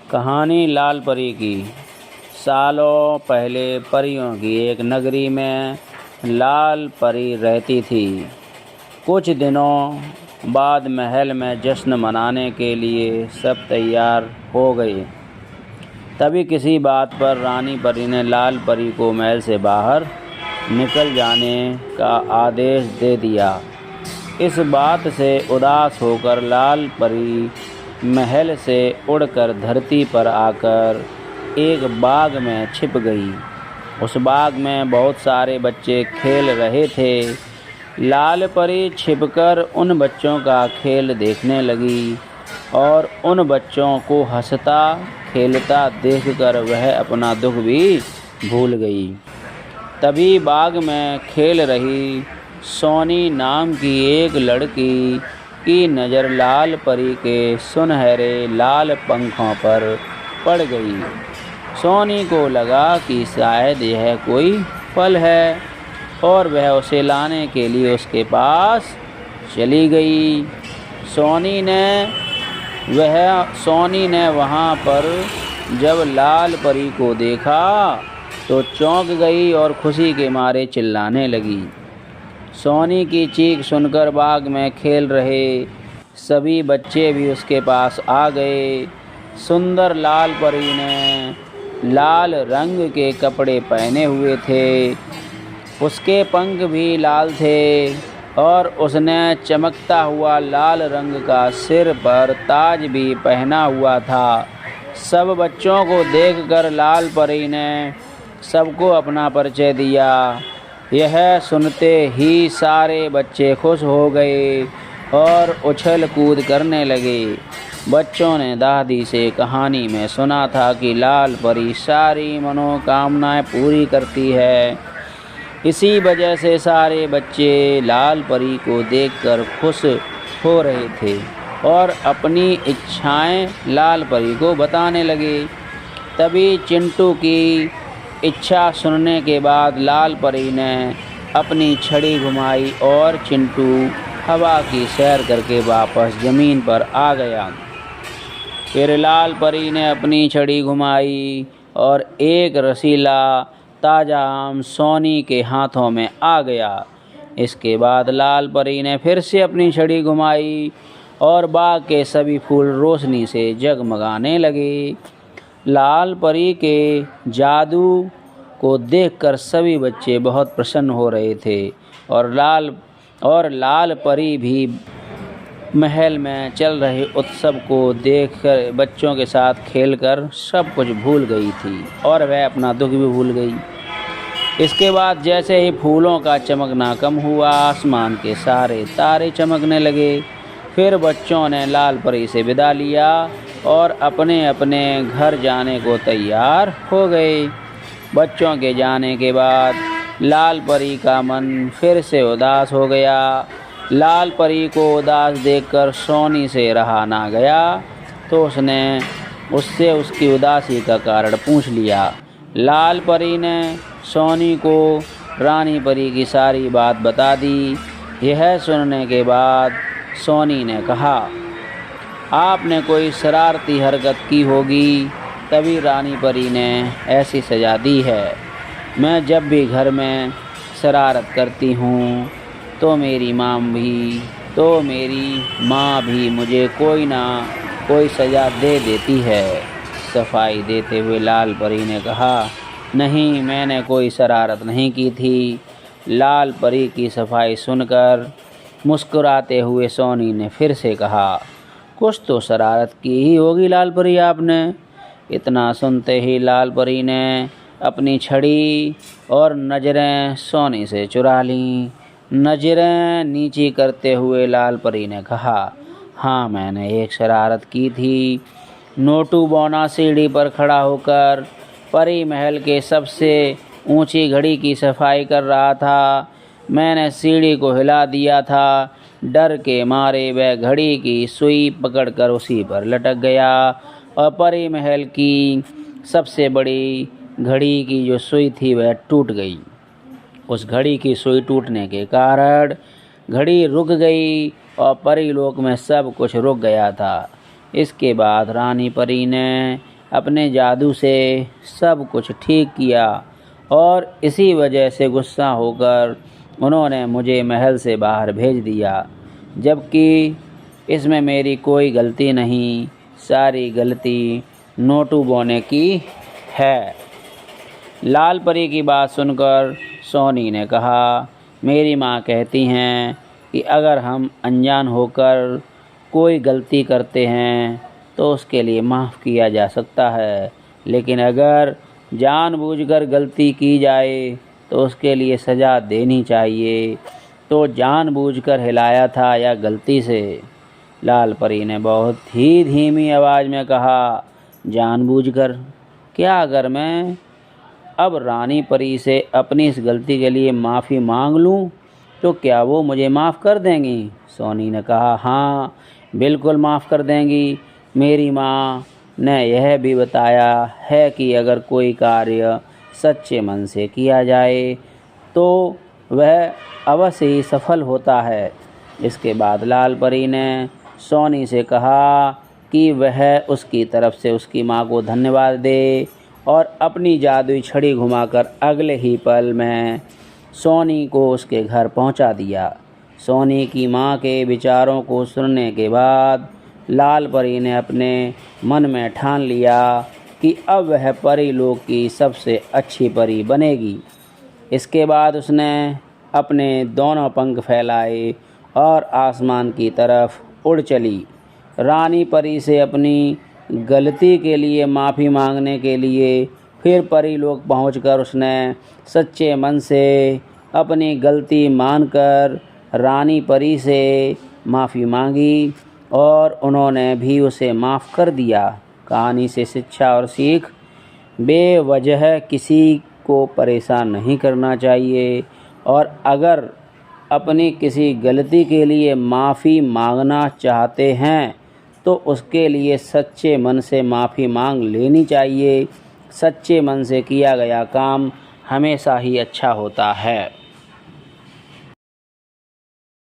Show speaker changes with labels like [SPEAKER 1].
[SPEAKER 1] कहानी लाल परी की। सालों पहले परियों की एक नगरी में लाल परी रहती थी। कुछ दिनों बाद महल में जश्न मनाने के लिए सब तैयार हो गए। तभी किसी बात पर रानी परी ने लाल परी को महल से बाहर निकल जाने का आदेश दे दिया। इस बात से उदास होकर लाल परी महल से उड़कर धरती पर आकर एक बाग में छिप गई। उस बाग में बहुत सारे बच्चे खेल रहे थे। लाल परी छिपकर उन बच्चों का खेल देखने लगी और उन बच्चों को हंसता खेलता देखकर वह अपना दुख भी भूल गई। तभी बाग में खेल रही सोनी नाम की एक लड़की की नज़र लाल परी के सुनहरे लाल पंखों पर पड़ गई। सोनी को लगा कि शायद यह कोई फल है और वह उसे लाने के लिए उसके पास चली गई। सोनी ने वहाँ पर जब लाल परी को देखा तो चौंक गई और खुशी के मारे चिल्लाने लगी। सोनी की चीख सुनकर बाग में खेल रहे सभी बच्चे भी उसके पास आ गए। सुंदर लाल परी ने लाल रंग के कपड़े पहने हुए थे, उसके पंख भी लाल थे और उसने चमकता हुआ लाल रंग का सिर पर ताज भी पहना हुआ था। सब बच्चों को देखकर लाल परी ने सबको अपना परिचय दिया। यह सुनते ही सारे बच्चे खुश हो गए और उछल कूद करने लगे। बच्चों ने दादी से कहानी में सुना था कि लाल परी सारी मनोकामनाएं पूरी करती है। इसी वजह से सारे बच्चे लाल परी को देखकर खुश हो रहे थे और अपनी इच्छाएं लाल परी को बताने लगे। तभी चिंटू की इच्छा सुनने के बाद लाल परी ने अपनी छड़ी घुमाई और चिंटू हवा की सैर करके वापस ज़मीन पर आ गया। फिर लाल परी ने अपनी छड़ी घुमाई और एक रसीला ताज़ा आम सोनी के हाथों में आ गया। इसके बाद लाल परी ने फिर से अपनी छड़ी घुमाई और बाग के सभी फूल रोशनी से जगमगाने लगे। लाल परी के जादू को देखकर सभी बच्चे बहुत प्रसन्न हो रहे थे और लाल परी भी महल में चल रहे उत्सव को देखकर बच्चों के साथ खेलकर सब कुछ भूल गई थी और वह अपना दुख भी भूल गई। इसके बाद जैसे ही फूलों का चमकना कम हुआ, आसमान के सारे तारे चमकने लगे। फिर बच्चों ने लाल परी से विदा लिया और अपने अपने घर जाने को तैयार हो गए। बच्चों के जाने के बाद लाल परी का मन फिर से उदास हो गया। लाल परी को उदास देखकर सोनी से रहा ना गया तो उसने उससे उसकी उदासी का कारण पूछ लिया। लाल परी ने सोनी को रानी परी की सारी बात बता दी। यह सुनने के बाद सोनी ने कहा, आपने कोई शरारती हरकत की होगी तभी रानी परी ने ऐसी सज़ा दी है। मैं जब भी घर में शरारत करती हूँ तो मेरी माँ भी मुझे कोई ना कोई सज़ा दे देती है। सफाई देते हुए लाल परी ने कहा, नहीं, मैंने कोई शरारत नहीं की थी। लाल परी की सफाई सुनकर मुस्कुराते हुए सोनी ने फिर से कहा, कुछ तो शरारत की ही होगी लाल परी आपने। इतना सुनते ही लाल परी ने अपनी छड़ी और नज़रें सोनी से चुरा लीं। नज़रें नीची करते हुए लाल परी ने कहा, हाँ, मैंने एक शरारत की थी। नोटू बौना सीढ़ी पर खड़ा होकर परी महल के सबसे ऊंची घड़ी की सफाई कर रहा था। मैंने सीढ़ी को हिला दिया था। डर के मारे वह घड़ी की सुई पकड़कर उसी पर लटक गया और परी महल की सबसे बड़ी घड़ी की जो सुई थी वह टूट गई। उस घड़ी की सुई टूटने के कारण घड़ी रुक गई और परीलोक में सब कुछ रुक गया था। इसके बाद रानी परी ने अपने जादू से सब कुछ ठीक किया और इसी वजह से गुस्सा होकर उन्होंने मुझे महल से बाहर भेज दिया, जबकि इसमें मेरी कोई गलती नहीं, सारी गलती नोटू बौने की है। लाल परी की बात सुनकर सोनी ने कहा, मेरी माँ कहती हैं कि अगर हम अनजान होकर कोई गलती करते हैं तो उसके लिए माफ़ किया जा सकता है, लेकिन अगर जानबूझकर गलती की जाए तो उसके लिए सज़ा देनी चाहिए। तो जानबूझकर हिलाया था या गलती से? लाल परी ने बहुत ही धीमी आवाज़ में कहा, जानबूझकर। क्या अगर मैं अब रानी परी से अपनी इस गलती के लिए माफ़ी मांग लूं तो क्या वो मुझे माफ़ कर देंगी? सोनी ने कहा, हाँ बिल्कुल माफ़ कर देंगी। मेरी माँ ने यह भी बताया है कि अगर कोई कार्य सच्चे मन से किया जाए तो वह अवश्य ही सफल होता है। इसके बाद लाल परी ने सोनी से कहा कि वह उसकी तरफ से उसकी माँ को धन्यवाद दे और अपनी जादुई छड़ी घुमाकर अगले ही पल में सोनी को उसके घर पहुंचा दिया। सोनी की माँ के विचारों को सुनने के बाद लाल परी ने अपने मन में ठान लिया कि अब वह परी लोक की सबसे अच्छी परी बनेगी। इसके बाद उसने अपने दोनों पंख फैलाए और आसमान की तरफ उड़ चली। रानी परी से अपनी गलती के लिए माफ़ी मांगने के लिए फिर परी लोक पहुंचकर उसने सच्चे मन से अपनी गलती मानकर रानी परी से माफ़ी मांगी और उन्होंने भी उसे माफ़ कर दिया। कहानी से शिक्षा और सीख, बेवजह किसी को परेशान नहीं करना चाहिए और अगर अपनी किसी गलती के लिए माफ़ी मांगना चाहते हैं तो उसके लिए सच्चे मन से माफ़ी मांग लेनी चाहिए। सच्चे मन से किया गया काम हमेशा ही अच्छा होता है।